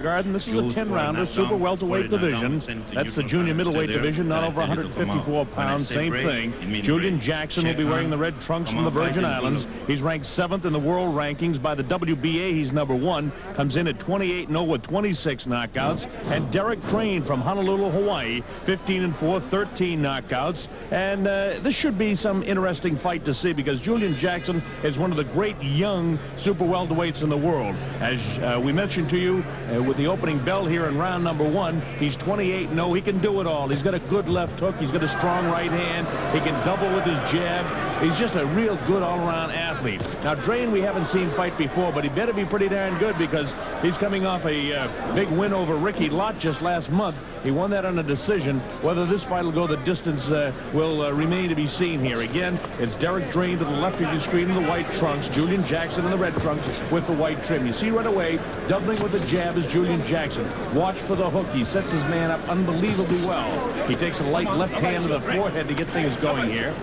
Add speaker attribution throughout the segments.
Speaker 1: Garden. This is the 10-rounder super welterweight division. That's the junior middleweight division, not over 154 pounds. Same thing. Julian Jackson will be wearing the red trunks from the Virgin Islands. He's ranked 7th in the world rankings by the WBA. He's number 1. Comes in at 28-0 with 26 knockouts. And Derrick Drane from Honolulu, Hawaii, 15-4, 13 knockouts. And this should be some interesting fight to see because Julian Jackson is one of the great young super welterweights in the world. As we mentioned to you, with the opening bell here in round number 1, he's 28-0. He can do it all. He's got a good left hook. He's got a strong right hand. He can double with his jab. He's just a real good all-around athlete. Now, Drane we haven't seen fight before, but he better be pretty darn good because he's coming off a big win over Ricky Lott just last month. He won that on a decision. Whether this fight will go the distance will remain to be seen here. Again, it's Derrick Drane to the left of your screen in the white trunks. Julian Jackson in the red trunks with the white trim. You see right away, doubling with the jab is Julian Jackson. Watch for the hook. He sets his man up unbelievably well. He takes a light left hand to the forehead to get things going here.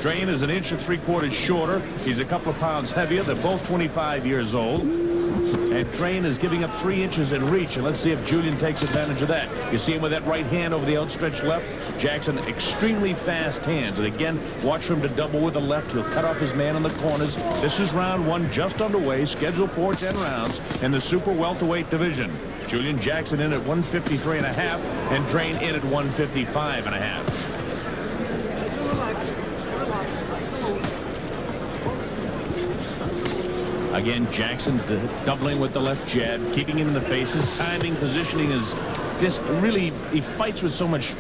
Speaker 1: Drane is 1 3/4 inches shorter. He's a couple of pounds heavier. They're both 25 years old. And Drane is giving up 3 inches in reach. And let's see if Julian takes advantage of that. You see him with that right hand over the outstretched left. Jackson, extremely fast hands. And again, watch for him to double with the left. He'll cut off his man in the corners. This is round 1 just underway. Scheduled for 10 rounds in the super welterweight division. Julian Jackson in at 153.5 and Drane in at 155.5. Again, Jackson doubling with the left jab, keeping him in the face. His timing, positioning is just really, he fights with so much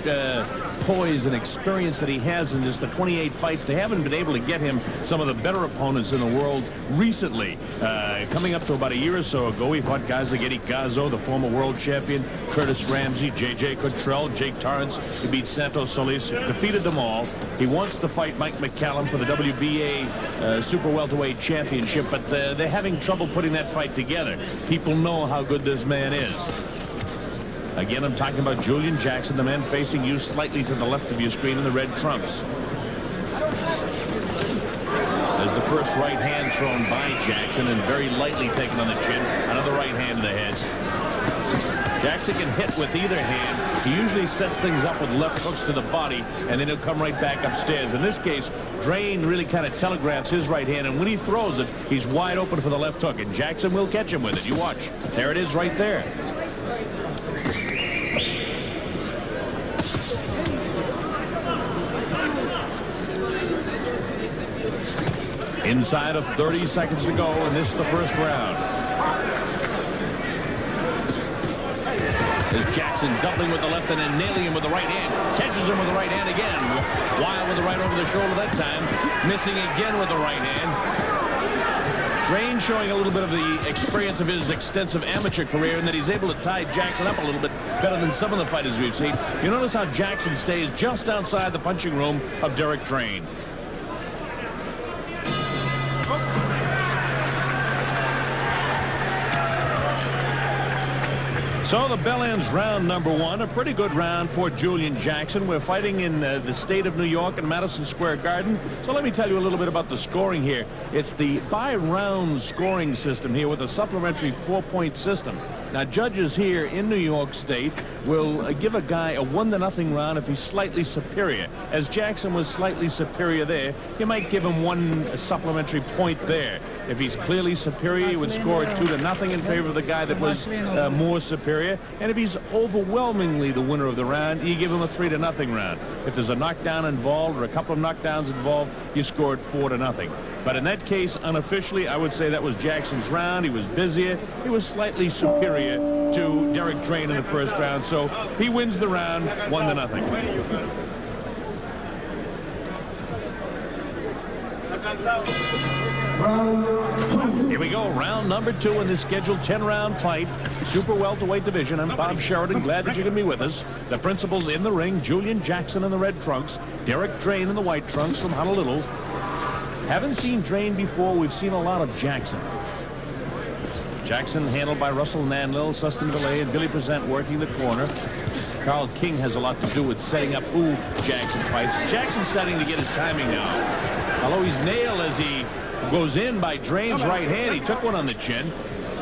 Speaker 1: poise and experience that he has in just the 28 fights. They haven't been able to get him some of the better opponents in the world recently. Coming up to about a year or so ago, he fought guys like Eddie Gazzo, the former world champion, Curtis Ramsey, J.J. Cottrell, Jake Torrance. He beat Santos Solis, defeated them all. He wants to fight Mike McCallum for the WBA Super Welterweight Championship, but they're having trouble putting that fight together. People know how good this man is. Again, I'm talking about Julian Jackson, the man facing you slightly to the left of your screen in the red trunks. There's the first right hand thrown by Jackson and very lightly taken on the chin. Another right hand to the head. Jackson can hit with either hand. He usually sets things up with left hooks to the body, and then he'll come right back upstairs. In this case, Drane really kind of telegraphs his right hand, and when he throws it, he's wide open for the left hook, and Jackson will catch him with it. You watch. There it is right there. Inside of 30 seconds to go, and this is the first round. There's Jackson doubling with the left and then nailing him with the right hand. Catches him with the right hand again. Wild with the right over the shoulder that time. Missing again with the right hand. Drane showing a little bit of the experience of his extensive amateur career and that he's able to tie Jackson up a little bit better than some of the fighters we've seen. You notice how Jackson stays just outside the punching room of Derrick Drane. So the bell ends round number 1. A pretty good round for Julian Jackson. We're fighting in the state of New York in Madison Square Garden. So let me tell you a little bit about the scoring here. It's the by-round scoring system here with a supplementary 4-point system. Now, judges here in New York State will give a guy a 1-0 round if he's slightly superior. As Jackson was slightly superior there, you might give him 1 supplementary point there. If he's clearly superior, he would score 2-0 in favor of the guy that was more superior. And if he's overwhelmingly the winner of the round, you give him a 3-0 round. If there's a knockdown involved or a couple of knockdowns involved, you scored 4-0. But in that case, unofficially, I would say that was Jackson's round. He was busier. He was slightly superior to Derrick Drane in the first round. So he wins the round 1-0. Here we go, round number 2 in this scheduled 10-round fight, super welterweight division. I'm Bob Sheridan, glad that you can be with us. The principals in the ring, Julian Jackson in the red trunks, Derrick Drane in the white trunks from Honolulu. Haven't seen Drane before, we've seen a lot of Jackson. Jackson handled by Russell Nanlil, Sustin Delay, and Billy Present working the corner. Carl King has a lot to do with setting up who Jackson fights. Jackson's starting to get his timing now. Although he's nailed as he goes in by Drane's right hand. He took one on the chin.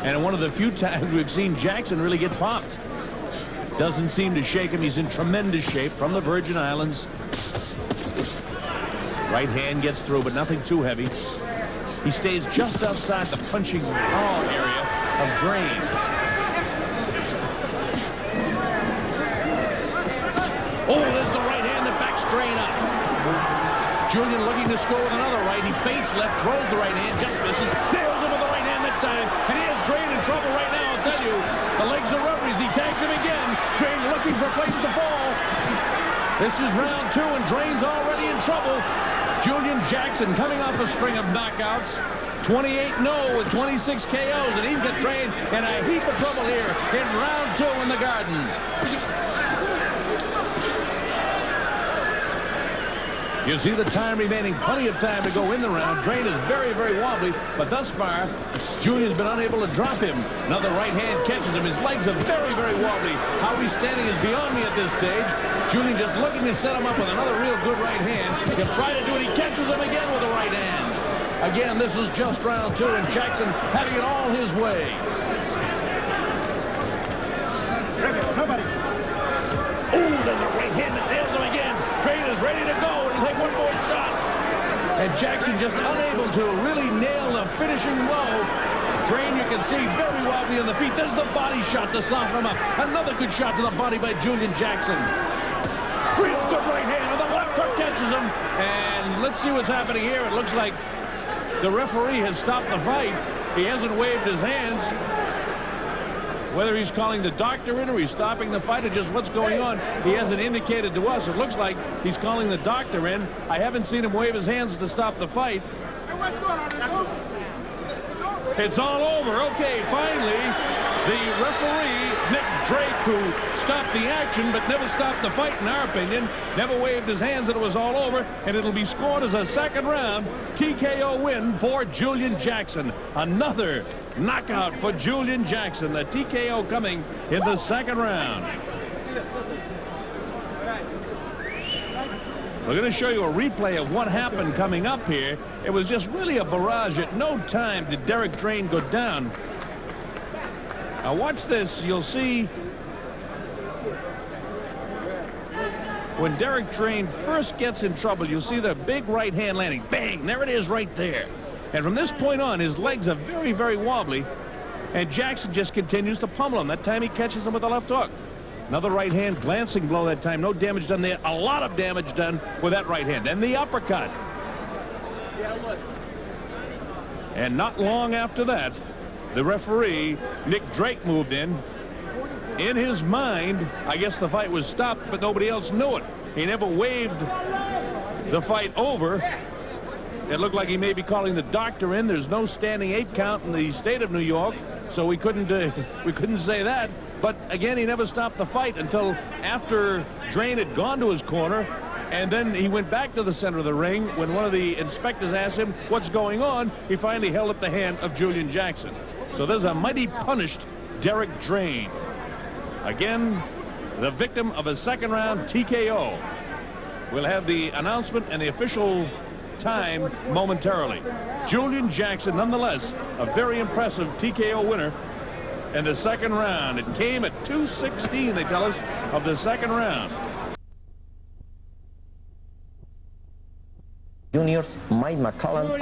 Speaker 1: And one of the few times we've seen Jackson really get popped. Doesn't seem to shake him. He's in tremendous shape from the Virgin Islands. Right hand gets through, but nothing too heavy. He stays just outside the punching ball area of Drane. Oh, there's the right hand that backs Drane up. Julian looking to score with another right. He feints left, throws the right hand, just misses, nails him with the right hand that time. And he has Drane in trouble right now, I'll tell you. The legs are referees. He tags him again. Drane looking for a place to fall. This is round 2, and Drane's already in trouble. Julian Jackson coming off a string of knockouts. 28-0 with 26 KOs, and he's got Drane in a heap of trouble here in round 2 in the Garden. You see the time remaining, plenty of time to go in the round. Drane is very, very wobbly, but thus far, Julian's been unable to drop him. Another right hand catches him. His legs are very, very wobbly. How he's standing is beyond me at this stage. Julian just looking to set him up with another real good right hand. He'll try to do it. He catches him again with the right hand. Again, this is just round 2, and Jackson having it all his way. Oh, there's a right hand that nails him again. Drane is ready to go and take one more shot. And Jackson just unable to really nail the finishing blow. Drane, you can see, very wobbly on the feet. There's the body shot to soften him up. Another good shot to the body by Julian Jackson. Real good right hand, and the left hook catches him. And let's see what's happening here. It looks like the referee has stopped the fight. He hasn't waved his hands. Whether he's calling the doctor in or he's stopping the fight or just what's going on, he hasn't indicated to us. It looks like he's calling the doctor in. I haven't seen him wave his hands to stop the fight. It's all over. Okay, finally, the referee, Drake, who stopped the action but never stopped the fight, in our opinion, never waved his hands, and it was all over, and it'll be scored as a second round TKO win for Julian Jackson. Another knockout for Julian Jackson. The TKO coming in the second round. We're going to show you a replay of what happened coming up here. It was just really a barrage. At no time did Derrick Drane go down. Now watch this. You'll see when Derrick Drane first gets in trouble, you'll see the big right hand landing. Bang! There it is right there. And from this point on, his legs are very, very wobbly. And Jackson just continues to pummel him. That time he catches him with the left hook. Another right hand glancing blow that time. No damage done there. A lot of damage done with that right hand. And the uppercut. And not long after that, the referee, Drake, moved in. In his mind, I guess the fight was stopped, but nobody else knew it. He never waved the fight over. It looked like he may be calling the doctor in. There's no standing 8 count in the state of New York, so we couldn't say that. But again, he never stopped the fight until after Drane had gone to his corner, and then he went back to the center of the ring. When one of the inspectors asked him what's going on, he finally held up the hand of Julian Jackson. So there's a mighty punished Derrick Drane. Again, the victim of a second round TKO. We'll have the announcement and the official time momentarily. Julian Jackson, nonetheless, a very impressive TKO winner in the second round. It came at 2:16, they tell us, of the second round.
Speaker 2: Juniors, Mike McCullough.